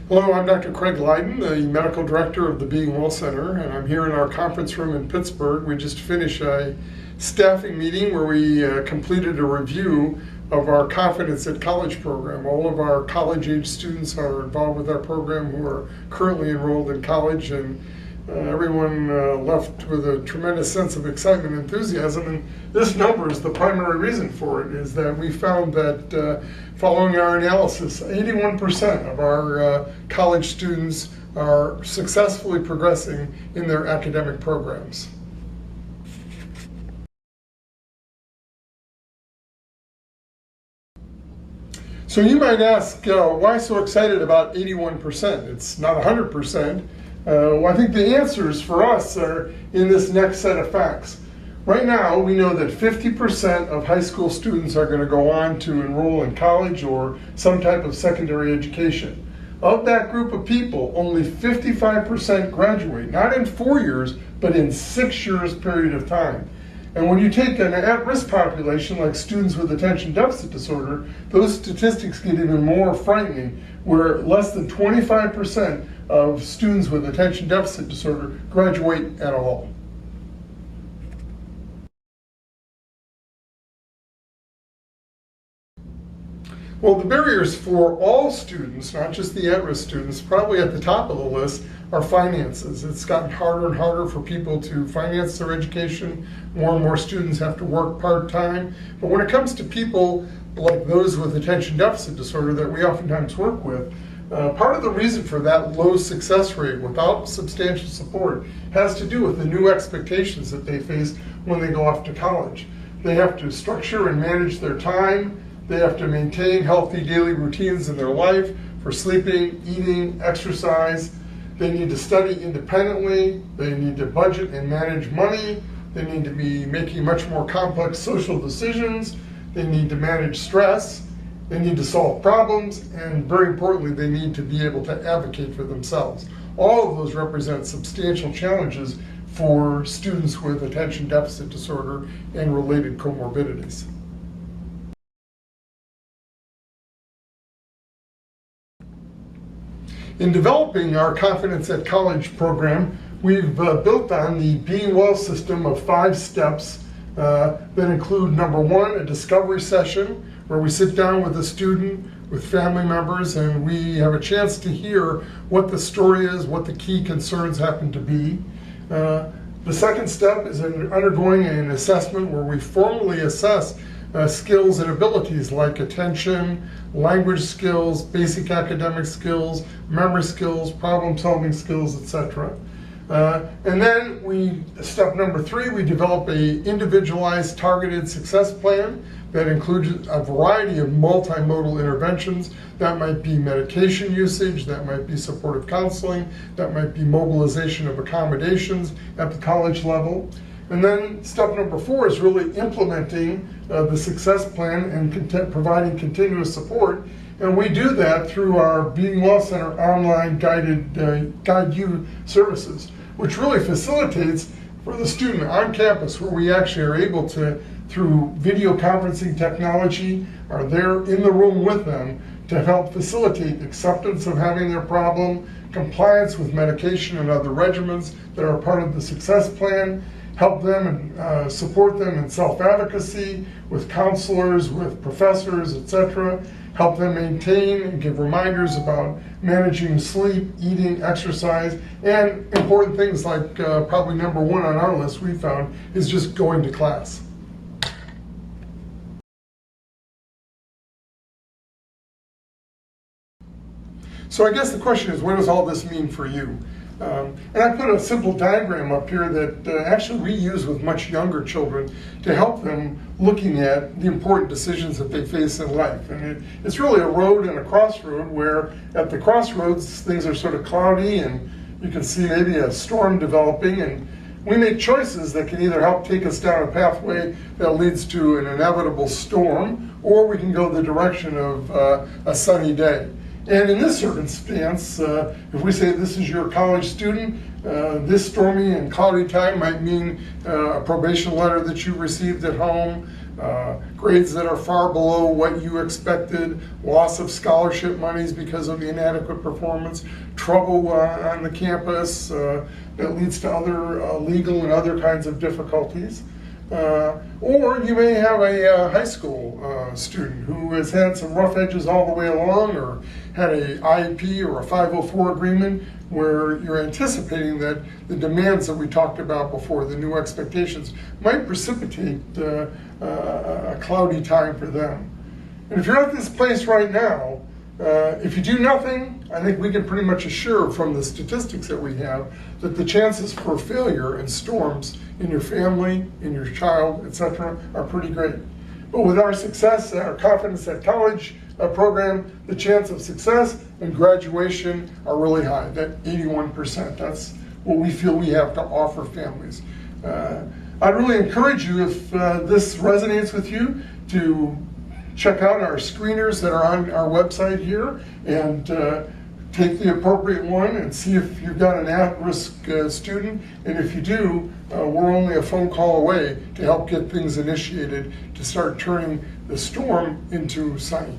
Hello, I'm Dr. Craig Liden, the Medical Director of the Being Well Center, and I'm here in our conference room in Pittsburgh. We just finished a staffing meeting where we completed a review of our Confidence at College program. All of our college-age students are involved with our program who are currently enrolled in college, and everyone left with a tremendous sense of excitement and enthusiasm. And this number is the primary reason for it, is that we found that following our analysis, 81% of our college students are successfully progressing in their academic programs. So you might ask, why so excited about 81%? It's not 100%. Well, I think the answers for us are in this next set of facts. Right now, we know that 50% of high school students are going to go on to enroll in college or some type of secondary education. Of that group of people, only 55% graduate, not in 4 years, but in 6 years period of time. And when you take an at-risk population like students with attention deficit disorder, those statistics get even more frightening, where less than 25% of students with attention deficit disorder graduate at all. Well, the barriers for all students, not just the at-risk students, probably at the top of the list are finances. It's gotten harder and harder for people to finance their education. More and more students have to work part-time. But when it comes to people like those with attention deficit disorder that we oftentimes work with, part of the reason for that low success rate without substantial support has to do with the new expectations that they face when they go off to college. They have to structure and manage their time. They have to maintain healthy daily routines in their life for sleeping, eating, exercise. They need to study independently. They need to budget and manage money. They need to be making much more complex social decisions. They need to manage stress. They need to solve problems. And very importantly, they need to be able to advocate for themselves. All of those represent substantial challenges for students with attention deficit disorder and related comorbidities. In developing our Confidence at College program, we've built on the Being Well system of 5 steps that include, number 1, a discovery session where we sit down with a student, with family members, and we have a chance to hear what the story is, what the key concerns happen to be. The second step is undergoing an assessment where we formally assess skills and abilities like attention, language skills, basic academic skills, memory skills, problem-solving skills, etc. And then step number 3, we develop a individualized targeted success plan that includes a variety of multimodal interventions. That might be medication usage, that might be supportive counseling, that might be mobilization of accommodations at the college level. And then step number 4 is really implementing the success plan and providing continuous support. And we do that through our Being Well Center online Guide You services, which really facilitates for the student on campus, where we actually are able to, through video conferencing technology, are there in the room with them to help facilitate acceptance of having their problem, compliance with medication and other regimens that are part of the success plan, help them and support them in self-advocacy with counselors, with professors, etc. Help them maintain and give reminders about managing sleep, eating, exercise, and important things like probably number 1 on our list we found is just going to class. So I guess the question is, what does all this mean for you? And I put a simple diagram up here that actually we use with much younger children to help them looking at the important decisions that they face in life. And it's really a road and a crossroad, where at the crossroads things are sort of cloudy and you can see maybe a storm developing, and we make choices that can either help take us down a pathway that leads to an inevitable storm, or we can go the direction of a sunny day. And in this circumstance, if we say this is your college student, This stormy and cloudy time might mean a probation letter that you received at home, grades that are far below what you expected, loss of scholarship monies because of the inadequate performance, trouble on the campus that leads to other legal and other kinds of difficulties. Or you may have a high school student who has had some rough edges all the way along, or had a IEP or a 504 agreement where you're anticipating that the demands that we talked about before, the new expectations, might precipitate a cloudy time for them. And if you're at this place right now, if you do nothing, I think we can pretty much assure from the statistics that we have that the chances for failure and storms in your family, in your child, etc., are pretty great. But with our success, our Confidence at College program, the chance of success and graduation are really high, that 81%. That's what we feel we have to offer families. I'd really encourage you, if this resonates with you, to check out our screeners that are on our website here and take the appropriate one and see if you've got an at-risk student. And if you do, we're only a phone call away to help get things initiated to start turning the storm into sunny.